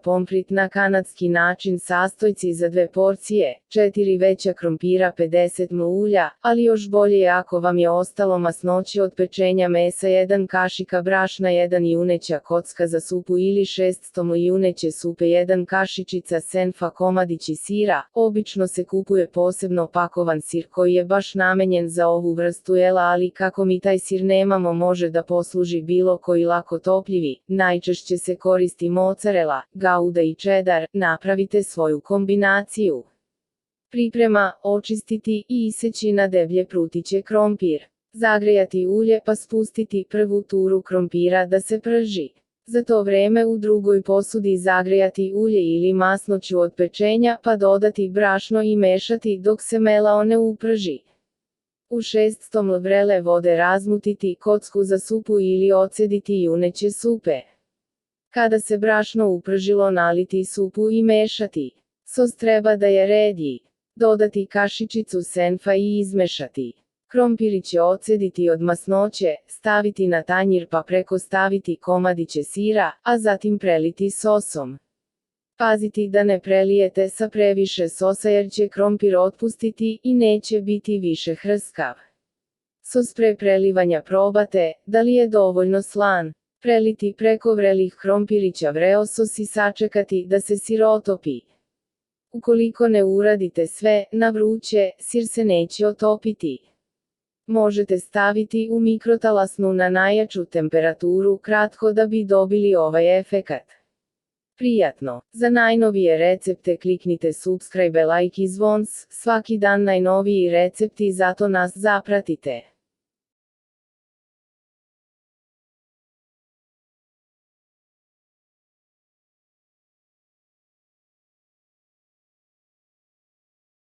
Pomprit na kanadski način sastojci za 2 porcije, 4 veća krompira 50 ml ulja, ali još bolje je ako vam je ostalo masnoće od pečenja mesa 1 kašika brašna 1 juneća kocka za supu ili 600 ml juneće supe 1 kašičica senfa komadići sira, obično se kupuje posebno pakovan sir koji je baš namenjen za ovu vrstu jela, ali kako mi taj sir nemamo može da posluži bilo koji lako topljivi, najčešće se koristi mozzarella, gouda i cheddar, napravite svoju kombinaciju. Priprema: očistiti i iseći na deblje prutiće krompir. Zagrejati ulje pa spustiti prvu turu krompira da se prži. Za to vreme u drugoj posudi zagrejati ulje ili masnoću od pečenja pa dodati brašno i mešati dok se melao ne uprži. U 600 ml vrele vode razmutiti kocku za supu ili ocediti juneće supe. Kada se brašno upržilo naliti supu i mešati. Sos treba da je redji. Dodati kašičicu senfa i izmešati. Krompiriće ocediti od masnoće, staviti na tanjir pa preko staviti komadiće sira, a zatim preliti sosom. Paziti da ne prelijete sa previše sosa jer će krompir otpustiti i neće biti više hrskav. Sos pre prelivanja probate, da li je dovoljno slan. Preliti preko vrelih krompirića vreo sos i sačekati da se sir otopi. Ukoliko ne uradite sve na vruće, sir se neće otopiti. Možete staviti u mikrotalasnu na najjaču temperaturu kratko da bi dobili ovaj efekat. Prijatno! Za najnovije recepte kliknite subscribe, like i zvons, svaki dan najnoviji recepti, zato nas zapratite.